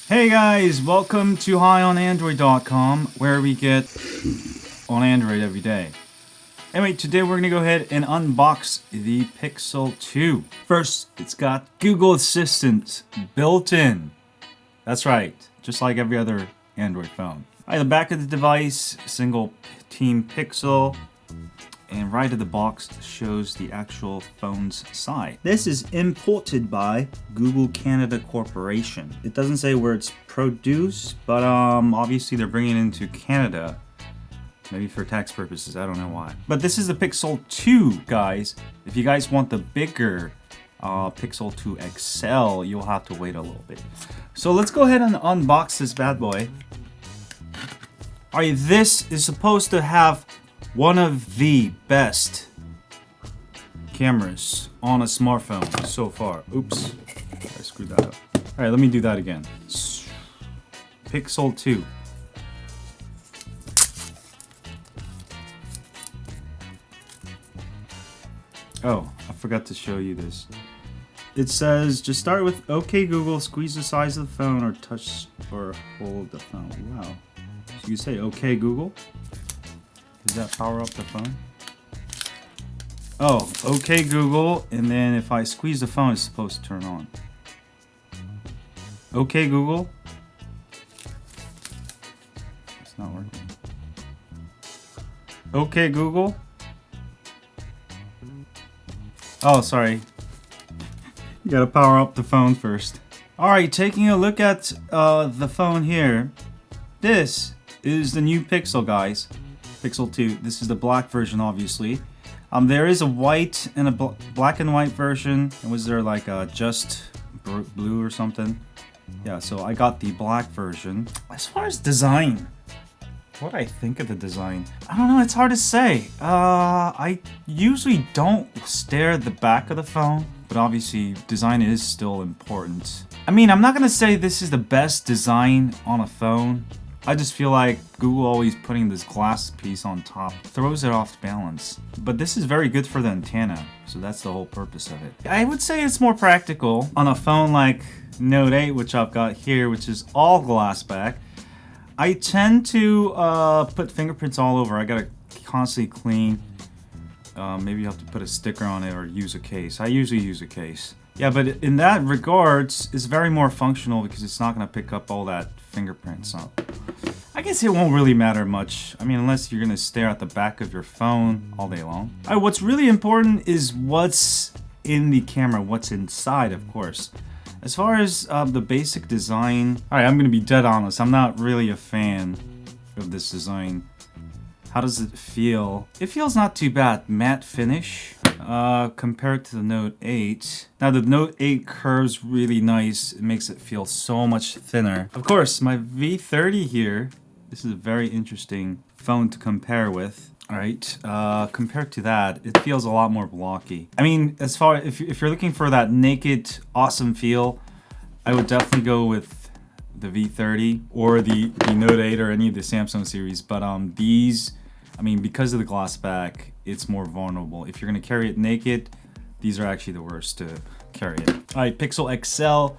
Hey guys, welcome to HighOnAndroid.com, where we get on Android every day. Anyway, today we're gonna go ahead and unbox the Pixel 2. First, it's got Google Assistant built in. That's right, just like every other Android phone. Alright, the back of the device, single team Pixel. And right at the box shows the actual phone's side. This is imported by Google Canada Corporation. It doesn't say where it's produced, but obviously they're bringing it into Canada. Maybe for tax purposes, I don't know why. But this is the Pixel 2, guys. If you guys want the bigger Pixel 2 XL, you'll have to wait a little bit. So let's go ahead and unbox this bad boy. Alright, this is supposed to have one of the best cameras on a smartphone so far. Oops, I screwed that up. Alright, let me do that again. Pixel 2. Oh, I forgot to show you this. It says, just start with OK Google, squeeze the size of the phone or touch or hold the phone. Wow. So you say OK Google? Does that power up the phone? Oh, OK Google, and then if I squeeze the phone, it's supposed to turn on. OK Google. It's not working. OK Google. Oh, sorry. You gotta power up the phone first. Alright, taking a look at the phone here. This is the new Pixel, guys. Pixel 2. This is the black version, obviously. There is a white and a black and white version. And was there like a just blue or something? Yeah, so I got the black version. As far as design, what I think of the design, I don't know, it's hard to say. I usually don't stare at the back of the phone, but obviously design is still important. I mean, I'm not gonna say this is the best design on a phone. I just feel like Google always putting this glass piece on top throws it off balance. But this is very good for the antenna, so that's the whole purpose of it. I would say it's more practical on a phone like Note 8, which I've got here, which is all glass back. I tend to put fingerprints all over. I gotta constantly clean. Maybe you have to put a sticker on it or use a case. I usually use a case. Yeah, but in that regards, it's very more functional because it's not gonna pick up all that fingerprints up. I guess it won't really matter much. I mean, unless you're gonna stare at the back of your phone all day long. Alright, what's really important is what's in the camera, what's inside, of course. As far as the basic design, alright, I'm gonna be dead honest. I'm not really a fan of this design. How does it feel? It feels not too bad. Matte finish compared to the Note 8. Now the Note 8 curves really nice. It makes it feel so much thinner. Of course, my V30 here. This is a very interesting phone to compare with. Alright, compared to that, it feels a lot more blocky. I mean, as far if you're looking for that naked, awesome feel, I would definitely go with the V30 or the Note 8 or any of the Samsung series. But these, I mean, because of the glass back, it's more vulnerable. If you're gonna carry it naked, these are actually the worst to carry it. Alright, Pixel XL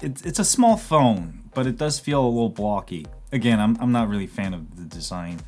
it's a small phone, but it does feel a little blocky. Again, I'm not really a fan of the design.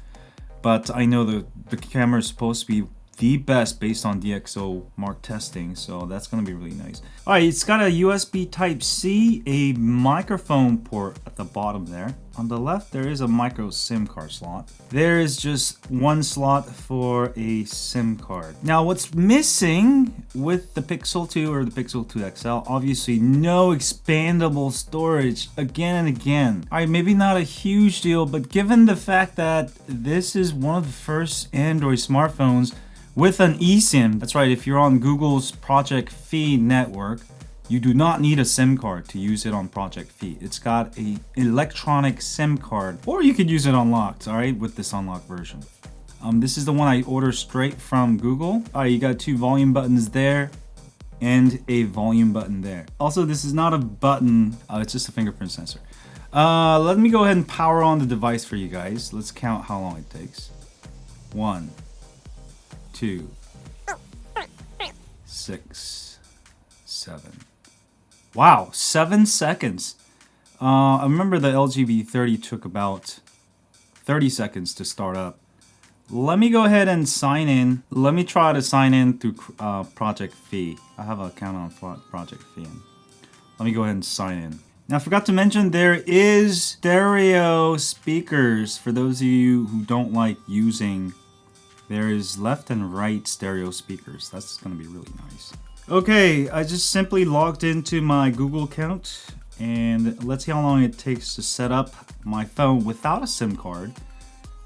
But I know the camera is supposed to be the best based on DxO Mark testing, so that's gonna be really nice. Alright, it's got a USB Type-C, a microphone port at the bottom there. On the left, there is a micro SIM card slot. There is just one slot for a SIM card. Now, what's missing with the Pixel 2 or the Pixel 2 XL, obviously no expandable storage again and again. Alright, maybe not a huge deal, but given the fact that this is one of the first Android smartphones with an eSIM, that's right, if you're on Google's Project Fi network, you do not need a SIM card to use it on Project Fi. It's got an electronic SIM card, or you could use it unlocked, all right, with this unlocked version. This is the one I ordered straight from Google. All right, you got two volume buttons there and a volume button there. Also, this is not a button, it's just a fingerprint sensor. Let me go ahead and power on the device for you guys. Let's count how long it takes. 1, 2, 6, 7, Wow, 7 seconds. I remember the LG V30 took about 30 seconds to start up. Let me go ahead and sign in. Let me try to sign in through Project Fee. I have an account on Project Fee. Let me go ahead and sign in. Now, I forgot to mention there is stereo speakers for those of you who don't like using. There is left and right stereo speakers. That's going to be really nice. Okay, I just simply logged into my Google account, and let's see how long it takes to set up my phone without a SIM card.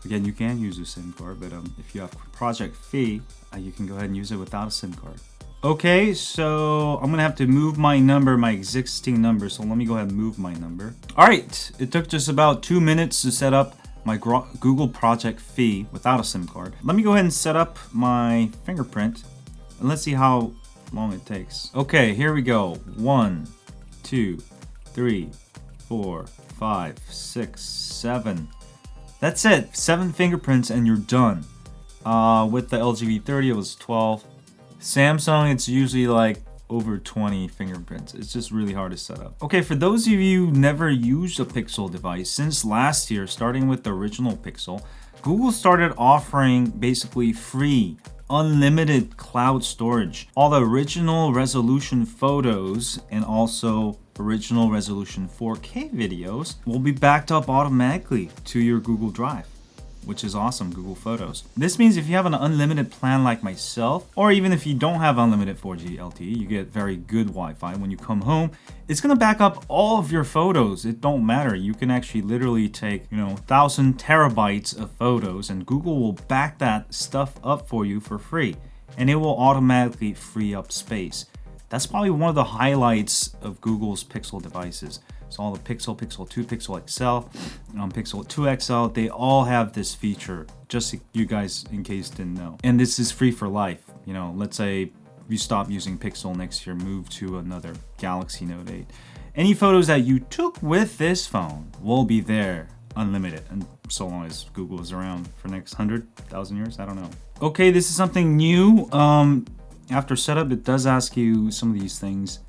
Again, you can use a SIM card, but if you have Project Fee, you can go ahead and use it without a SIM card. Okay, so I'm gonna have to move my number, my existing number. So let me go ahead and move my number. All right, it took just about 2 minutes to set up my Google Project Fee without a SIM card. Let me go ahead and set up my fingerprint, and let's see how long it takes. Okay, here we go. 1, 2, 3, 4, 5, 6, 7. That's it. 7 fingerprints and you're done. With the LG V30, it was 12. Samsung, it's usually like over 20 fingerprints. It's just really hard to set up. Okay, for those of you who never used a Pixel device, since last year, starting with the original Pixel, Google started offering basically free, unlimited cloud storage. All the original resolution photos and also original resolution 4K videos will be backed up automatically to your Google Drive, which is awesome, Google Photos. This means if you have an unlimited plan like myself, or even if you don't have unlimited 4G LTE, you get very good Wi-Fi. When you come home, it's gonna back up all of your photos. It don't matter. You can actually literally take, 1,000 terabytes of photos, and Google will back that stuff up for you for free, and it will automatically free up space. That's probably one of the highlights of Google's Pixel devices. So all the Pixel, Pixel 2, Pixel XL, Pixel 2 XL, they all have this feature, just you guys in case didn't know. And this is free for life. Let's say you stop using Pixel next year, move to another Galaxy Note 8. Any photos that you took with this phone will be there, unlimited, and so long as Google is around for the next 100,000 years, I don't know. Okay, this is something new. After setup, it does ask you some of these things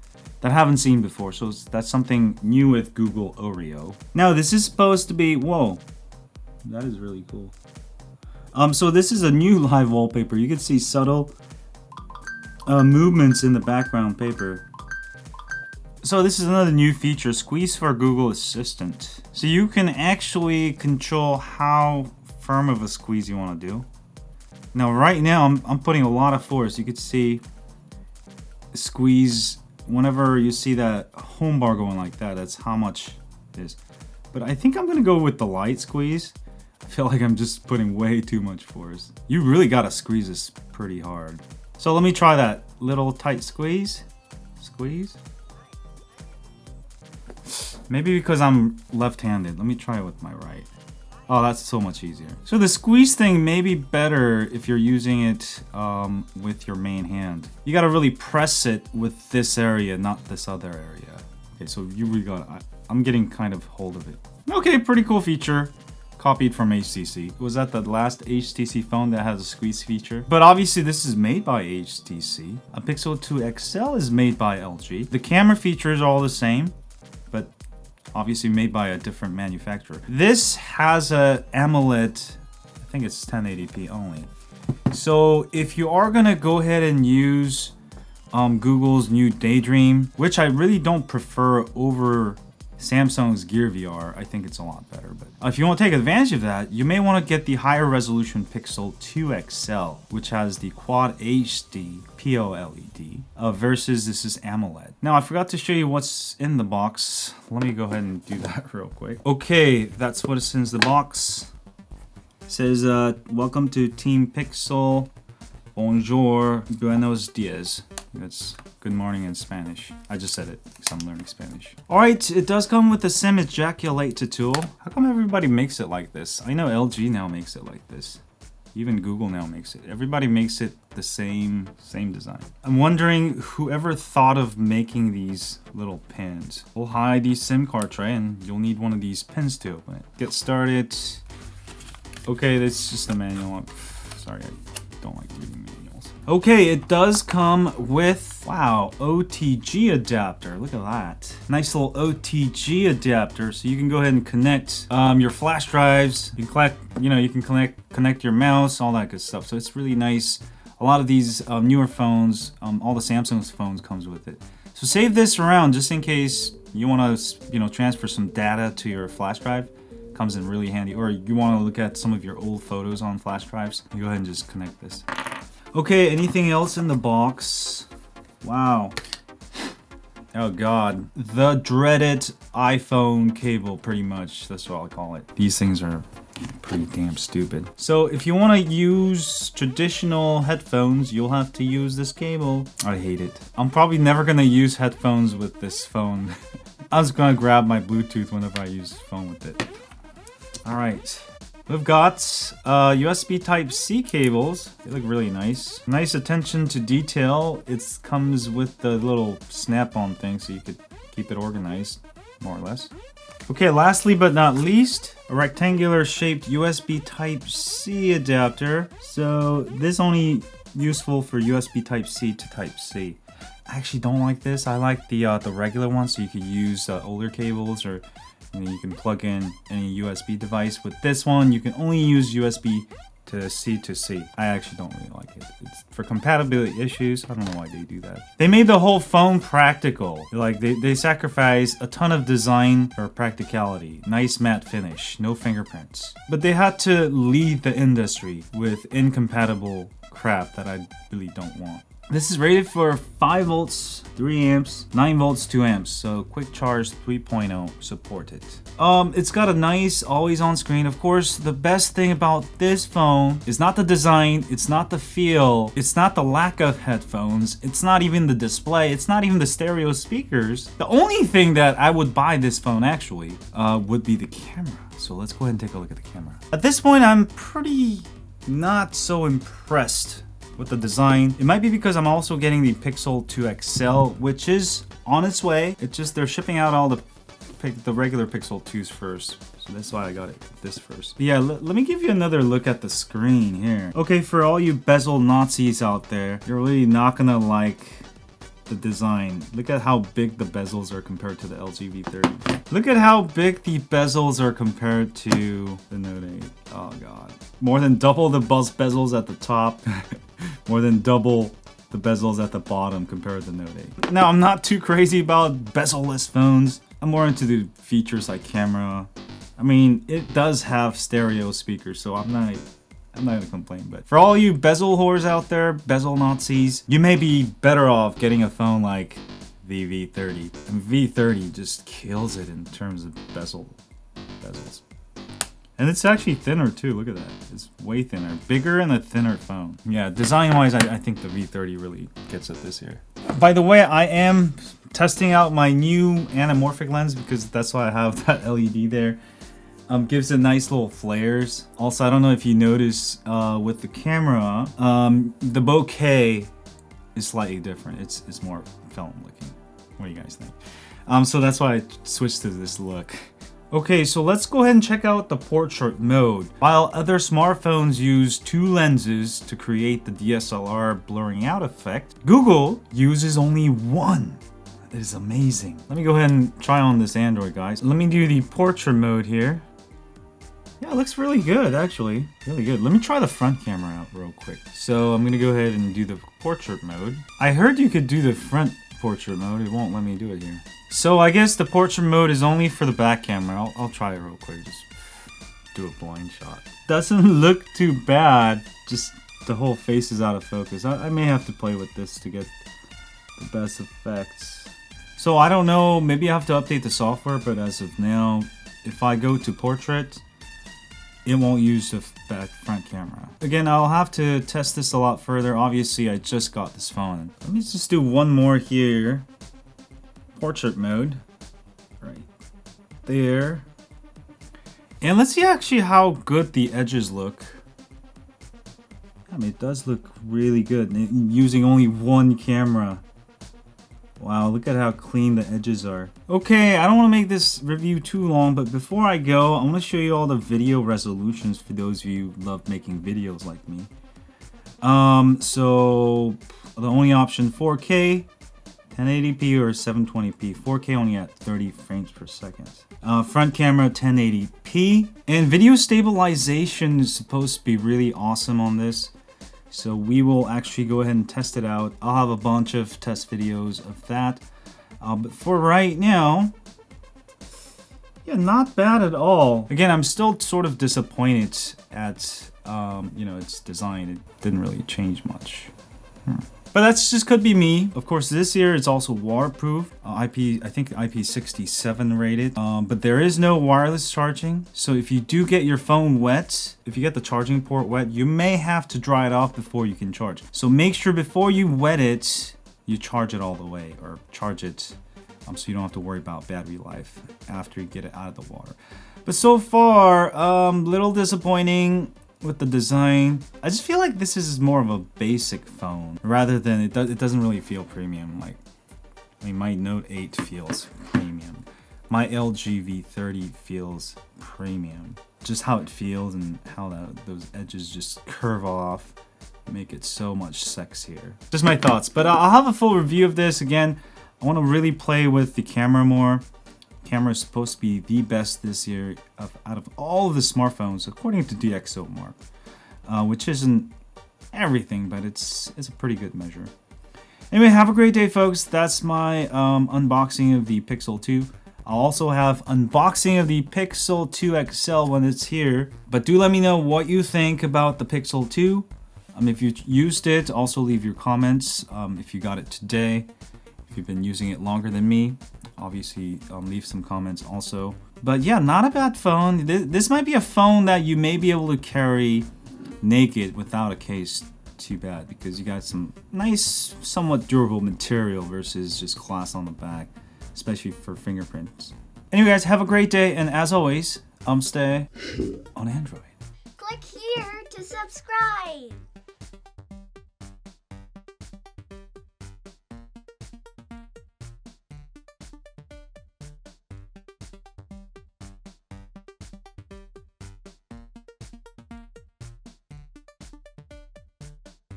that I haven't seen before, so that's something new with Google Oreo. Now, this is supposed to be, whoa, that is really cool. So this is a new live wallpaper. You can see subtle movements in the background paper. So this is another new feature, Squeeze for Google Assistant. So you can actually control how firm of a squeeze you want to do. Now, right now, I'm putting a lot of force. You can see squeeze. Whenever you see that home bar going like that, that's how much it is. But I think I'm gonna go with the light squeeze. I feel like I'm just putting way too much force. You really gotta squeeze this pretty hard. So let me try that little tight squeeze. Squeeze. Maybe because I'm left-handed. Let me try it with my right. Oh, that's so much easier. So the squeeze thing may be better if you're using it with your main hand. You gotta really press it with this area, not this other area. Okay, so you really got, I'm getting kind of hold of it. Okay, pretty cool feature. Copied from HTC. Was that the last HTC phone that has a squeeze feature? But obviously this is made by HTC. A Pixel 2 XL is made by LG. The camera features are all the same, but obviously made by a different manufacturer. This has a AMOLED, I think it's 1080p only. So if you are gonna go ahead and use Google's new Daydream, which I really don't prefer over Samsung's Gear VR, I think it's a lot better. But if you want to take advantage of that, you may want to get the higher resolution Pixel 2 XL, which has the Quad HD POLED versus this is AMOLED. Now, I forgot to show you what's in the box. Let me go ahead and do that real quick. Okay, that's what is in the box. It says, welcome to Team Pixel. Bonjour, buenos dias. That's good morning in Spanish. I just said it because I'm learning Spanish. Alright, it does come with the SIM ejaculator tool. How come everybody makes it like this? I know LG now makes it like this. Even Google now makes it. Everybody makes it the same design. I'm wondering whoever thought of making these little pins. We'll hide the SIM card tray and you'll need one of these pins to open it. Get started. Okay, this is just a manual. Sorry, I don't like reading manuals. Okay, it does come with, wow, OTG adapter. Look at that. Nice little OTG adapter, so you can go ahead and connect your flash drives. You can connect your mouse, all that good stuff. So it's really nice. A lot of these newer phones, all the Samsung's phones comes with it. So save this around just in case you want to, transfer some data to your flash drive. Comes in really handy. Or you want to look at some of your old photos on flash drives. You go ahead and just connect this. Okay, anything else in the box? Wow. Oh god. The dreaded iPhone cable, pretty much. That's what I'll call it. These things are pretty damn stupid. So if you want to use traditional headphones, you'll have to use this cable. I hate it. I'm probably never gonna use headphones with this phone. I was gonna grab my Bluetooth whenever I use phone with it. Alright. We've got USB Type-C cables. They look really nice. Nice attention to detail. It comes with the little snap-on thing so you could keep it organized, more or less. Okay, lastly but not least, a rectangular shaped USB Type-C adapter. So this only useful for USB Type-C to Type-C. I actually don't like this. I like the regular one, so you could use older cables, or you can plug in any USB device. With this one, you can only use USB to C. I actually don't really like it. It's for compatibility issues. I don't know why they do that. They made the whole phone practical. Like they sacrifice a ton of design for practicality. Nice matte finish, no fingerprints. But they had to lead the industry with incompatible crap that I really don't want. This is rated for 5 volts, 3 amps, 9 volts, 2 amps. So quick charge 3.0 supported. It's got a nice always on screen. Of course, the best thing about this phone is not the design, it's not the feel, it's not the lack of headphones, it's not even the display, it's not even the stereo speakers. The only thing that I would buy this phone actually would be the camera. So let's go ahead and take a look at the camera. At this point, I'm pretty not so impressed with the design. It might be because I'm also getting the Pixel 2 XL, which is on its way. It's just they're shipping out all the regular Pixel 2s first. So that's why I got this first. But yeah, let me give you another look at the screen here. Okay, for all you bezel Nazis out there, you're really not gonna like the design. Look at how big the bezels are compared to the LG V30. Look at how big the bezels are compared to the Note 8. Oh god. More than double the bezels at the top. More than double the bezels at the bottom compared to the Note 8. Now, I'm not too crazy about bezel-less phones. I'm more into the features like camera. I mean, it does have stereo speakers, so I'm not gonna complain. But for all you bezel whores out there, bezel Nazis, you may be better off getting a phone like the V30. And V30 just kills it in terms of bezels. And it's actually thinner too, look at that. It's way thinner. Bigger and a thinner phone. Yeah, design-wise, I think the V30 really gets it this year. By the way, I am testing out my new anamorphic lens because that's why I have that LED there. Gives it nice little flares. Also, I don't know if you notice with the camera, the bokeh is slightly different. It's more film looking. What do you guys think? So that's why I switched to this look. Okay, so let's go ahead and check out the portrait mode. While other smartphones use 2 lenses to create the DSLR blurring out effect, Google uses only 1. That is amazing. Let me go ahead and try on this Android, guys. Let me do the portrait mode here. Yeah, it looks really good, actually. Really good. Let me try the front camera out real quick. So I'm gonna go ahead and do the portrait mode. I heard you could do the front portrait mode. It won't let me do it here. So I guess the portrait mode is only for the back camera. I'll try it real quick. Just do a blind shot. Doesn't look too bad. Just the whole face is out of focus. I may have to play with this to get the best effects. So I don't know. Maybe I have to update the software. But as of now, if I go to portrait, it won't use the front camera. Again, I'll have to test this a lot further. Obviously, I just got this phone. Let me just do one more here. Portrait mode. Right there. And let's see actually how good the edges look. I mean, it does look really good using only 1 camera. Wow, look at how clean the edges are. Okay, I don't want to make this review too long, but before I go, I want to show you all the video resolutions for those of you who love making videos like me. So the only option 4K, 1080p or 720p. 4K only at 30 frames per second. Front camera 1080p. And video stabilization is supposed to be really awesome on this. So we will actually go ahead and test it out. I'll have a bunch of test videos of that. But for right now, yeah, not bad at all. Again, I'm still sort of disappointed at, you know, its design. It didn't really change much. But that's just could be me. Of course, this year it's also waterproof. I think IP67 rated. But there is no wireless charging. So if you do get your phone wet, if you get the charging port wet, you may have to dry it off before you can charge. So make sure before you wet it, you charge it all the way, or charge it so you don't have to worry about battery life after you get it out of the water. But so far, little disappointing with the design. I just feel like this is more of a basic phone rather than it doesn't really feel premium. Like, I mean, my Note 8 feels premium. My LG V30 feels premium. Just how it feels and how those edges just curve off make it so much sexier. Just my thoughts, but I'll have a full review of this. Again, I want to really play with the camera more. Camera is supposed to be the best this year out of all of the smartphones, according to DxOMark, which isn't everything, but it's a pretty good measure. Anyway, have a great day, folks. That's my unboxing of the Pixel 2. I'll also have unboxing of the Pixel 2 XL when it's here. But do let me know what you think about the Pixel 2. If you used it, also leave your comments. If you got it today, if you've been using it longer than me, obviously leave some comments also. But yeah, not a bad phone. This might be a phone that you may be able to carry naked without a case. Too bad, because you got some nice, somewhat durable material versus just glass on the back, especially for fingerprints. Anyway, guys, have a great day, and as always, stay on Android. Click here to subscribe.